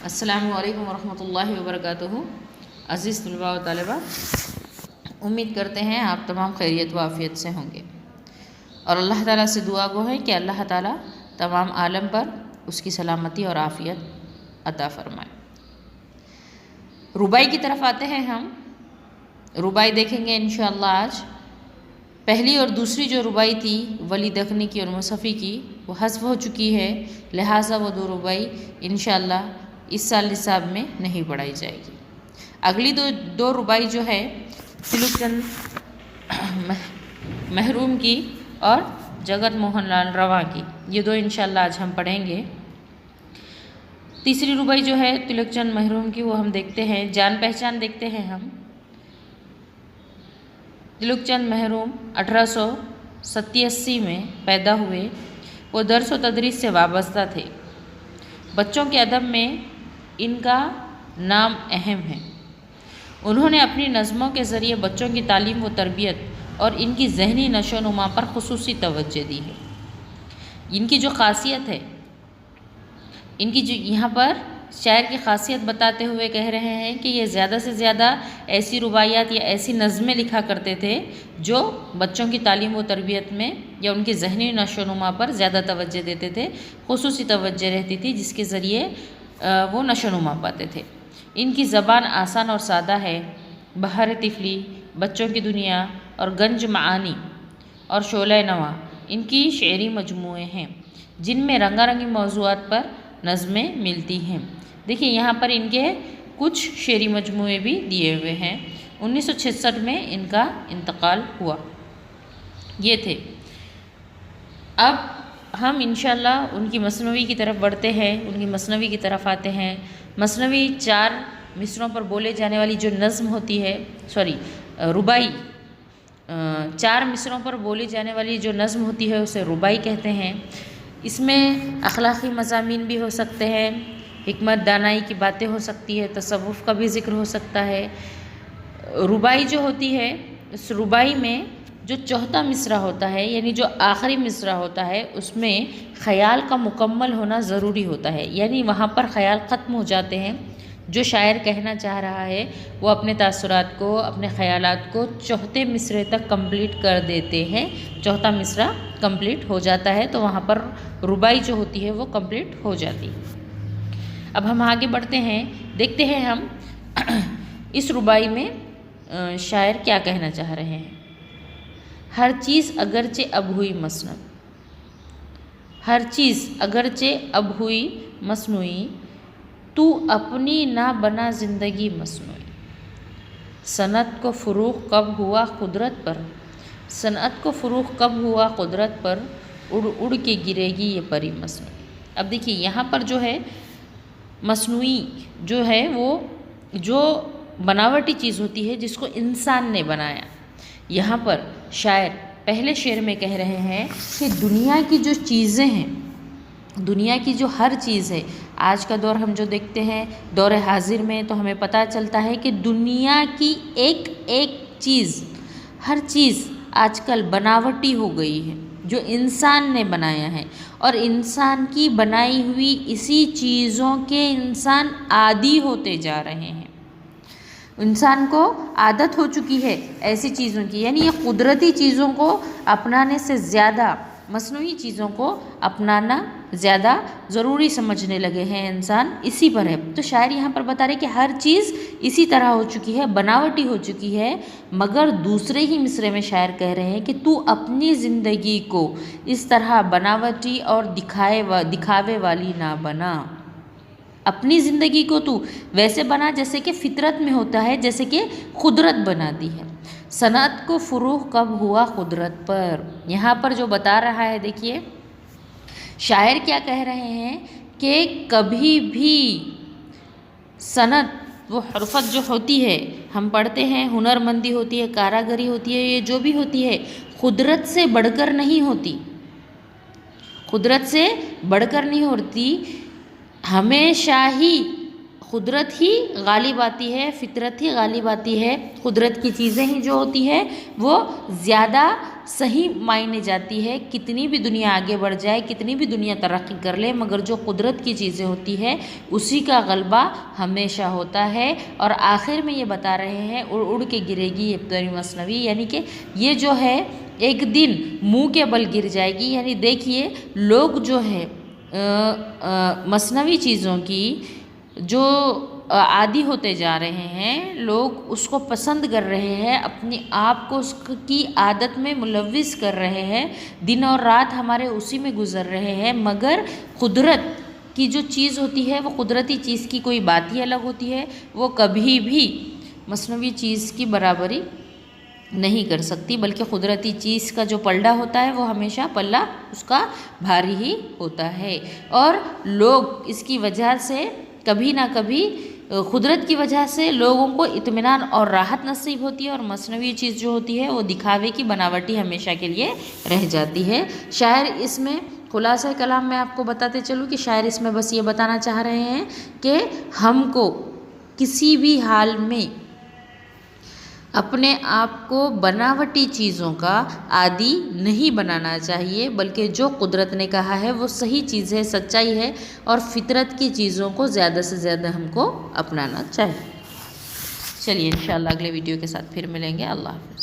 अस्सलामु अलैकुम वरहमतुल्लाहि वबरकातुहू। अज़ीज़ तलबा व तालिबात, उम्मीद करते हैं आप तमाम खैरियत व आफ़ियत से होंगे और अल्लाह ताला से दुआ गो है कि अल्लाह ताला तमाम आलम पर उसकी सलामती और आफ़ियत अता फ़रमाए। रुबाई की तरफ आते हैं हम। रुबाई देखेंगे इंशाअल्लाह आज। पहली और दूसरी जो रुबाई थी वली दखनी की और मुसफ़ी की, वो हज़्फ़ हो चुकी है, लिहाजा वो दो रुबाई इंशाअल्लाह इस साल निसाब में नहीं पढ़ाई जाएगी। अगली दो रुबाई जो है तिलक चंद महरूम की और जगत मोहन लाल रवा की, ये दो इंशाअल्लाह आज हम पढ़ेंगे। तीसरी रुबाई जो है तिलक चंद महरूम की, वो हम देखते हैं, जान पहचान देखते हैं हम। तिलक चंद महरूम 1887 में पैदा हुए। वो दर्स व तदरीस से वाबस्ता थे। बच्चों के अदब में इनका नाम अहम है। उन्होंने अपनी नज़मों के ज़रिए बच्चों की तालीम व तरबियत और इनकी ज़हनी नशोनुमा पर ख़ुसूसी तवज्जो दी है। इनकी जो ख़ासियत है, इनकी जो यहाँ पर शायर की ख़ासियत बताते हुए कह रहे हैं कि ये ज़्यादा से ज़्यादा ऐसी रुबाइयात या ऐसी नज़में लिखा करते थे जो बच्चों की तालीम व तरबियत में या उनकी ज़हनी नशोनुमा पर ज़्यादा तवज्जो देते थे, ख़ुसूसी तवज्जो रहती थी जिसके ज़रिए वो नशोनुमा पाते थे। इनकी ज़बान आसान और सादा है। बहर तिफली, बच्चों की दुनिया और गंज मानी और शोले नवा इनकी शेरी मजमूए हैं जिनमें रंगारंगी मौज़ूआत पर नज़में मिलती हैं। देखिए यहाँ पर इनके कुछ शेरी मजमूए भी दिए हुए हैं। 1966 में इनका इंतकाल हुआ। ये थे। अब हम इंशाअल्लाह उनकी मसनवी की तरफ बढ़ते हैं, उनकी मसनवी की तरफ आते हैं। मसनवी 4 मिसरों पर बोले जाने वाली जो नज़म होती है, रुबाई 4 मिसरों पर बोली जाने वाली जो नज़म होती है उसे रुबाई कहते हैं। इसमें अखलाक़ी मज़ामीन भी हो सकते हैं, हिकमत दानाई की बातें हो सकती है, तसव्वुफ़ का भी ज़िक्र हो सकता है। रुबाई जो होती है, इस रुबाई में जो चौथा मिसरा होता है यानी जो आखिरी मिसरा होता है उसमें ख़याल का मुकम्मल होना ज़रूरी होता है, यानी वहाँ पर ख़याल ख़त्म हो जाते हैं। जो शायर कहना चाह रहा है वो अपने तासुरात को, अपने ख़यालात को चौथे मिसरे तक कंप्लीट कर देते हैं। चौथा मिसरा कंप्लीट हो जाता है तो वहाँ पर रुबाई जो होती है वो कंप्लीट हो जाती है। अब हम आगे बढ़ते हैं, देखते हैं हम इस रुबाई में शायर क्या कहना चाह रहे हैं। हर चीज़ अगरचे अब हुई मसनू, हर चीज़ अगरचे अब हुई मसनूई, तू अपनी ना बना ज़िंदगी मसनूई। सनत को फ़ुरूग़ कब हुआ कुदरत पर, सनत को फ़ुरूग़ कब हुआ कुदरत पर, उड़ उड़ के गिरेगी ये परी मसनूई। अब देखिए यहाँ पर जो है मसनूई जो है वो जो बनावटी चीज़ होती है जिसको इंसान ने बनाया। यहाँ पर शायर पहले शेर में कह रहे हैं कि दुनिया की जो चीज़ें हैं, दुनिया की जो हर चीज़ है, आज का दौर हम जो देखते हैं दौर हाजिर में, तो हमें पता चलता है कि दुनिया की एक एक चीज़, हर चीज़ आजकल बनावटी हो गई है, जो इंसान ने बनाया है। और इंसान की बनाई हुई इसी चीज़ों के इंसान आदी होते जा रहे हैं। इंसान को आदत हो चुकी है ऐसी चीज़ों की, यानी ये कुदरती चीज़ों को अपनाने से ज़्यादा मसनूई चीज़ों को अपनाना ज़्यादा ज़रूरी समझने लगे हैं इंसान, इसी पर है। तो शायर यहाँ पर बता रहे कि हर चीज़ इसी तरह हो चुकी है, बनावटी हो चुकी है। मगर दूसरे ही मिसरे में शायर कह रहे हैं कि तू अपनी ज़िंदगी को इस तरह बनावटी और दिखावे वाली ना बना। अपनी ज़िंदगी को तू वैसे बना जैसे कि फितरत में होता है, जैसे कि कुदरत बनाती है। सनत को फ़ुरूग़ कब हुआ कुदरत पर, यहाँ पर जो बता रहा है, देखिए शायर क्या कह रहे हैं कि कभी भी सनत, वो हरफत जो होती है, हम पढ़ते हैं हुनरमंदी होती है, कारागरी होती है, ये जो भी होती है कुदरत से बढ़कर नहीं होती, कुदरत से बढ़कर नहीं होती। हमेशा ही कुदरत ही गालिब आती है, फितरत ही गालिब आती है। कुदरत की चीज़ें ही जो होती है वो ज़्यादा صحیح معنی جاتی ہے. کتنی بھی دنیا آگے بڑھ جائے، کتنی بھی دنیا ترقی کر لے، مگر جو قدرت کی چیزیں ہوتی ہے اسی کا غلبہ ہمیشہ ہوتا ہے. اور آخر میں یہ بتا رہے ہیں اڑ اڑ کے گرے گی یہ پوری مصنوعی، یعنی کہ یہ جو ہے ایک دن منہ کے بل گر جائے گی. یعنی دیکھیے لوگ جو ہے مصنوعی چیزوں کی جو عادی ہوتے جا رہے ہیں، لوگ اس کو پسند کر رہے ہیں، اپنے آپ کو اس کی عادت میں ملوث کر رہے ہیں، دن اور رات ہمارے اسی میں گزر رہے ہیں. مگر قدرت کی جو چیز ہوتی ہے، وہ قدرتی چیز کی کوئی بات ہی الگ ہوتی ہے، وہ کبھی بھی مصنوعی چیز کی برابری نہیں کر سکتی، بلکہ قدرتی چیز کا جو پلڑا ہوتا ہے وہ ہمیشہ پلہ اس کا بھاری ہی ہوتا ہے. اور لوگ اس کی وجہ سے کبھی نہ کبھی قدرت کی وجہ سے لوگوں کو اطمینان اور راحت نصیب ہوتی ہے، اور مصنوعی چیز جو ہوتی ہے وہ دکھاوے کی بناوٹی ہمیشہ کے لیے رہ جاتی ہے. شاعر اس میں خلاصہ کلام میں آپ کو بتاتے چلوں کہ شاعر اس میں بس یہ بتانا چاہ رہے ہیں کہ ہم کو کسی بھی حال میں اپنے آپ کو بناوٹی چیزوں کا عادی نہیں بنانا چاہیے، بلکہ جو قدرت نے کہا ہے وہ صحیح چیز ہے، سچائی ہے، اور فطرت کی چیزوں کو زیادہ سے زیادہ ہم کو اپنانا چاہیے. چلیے انشاءاللہ اگلے ویڈیو کے ساتھ پھر ملیں گے. اللہ حافظ.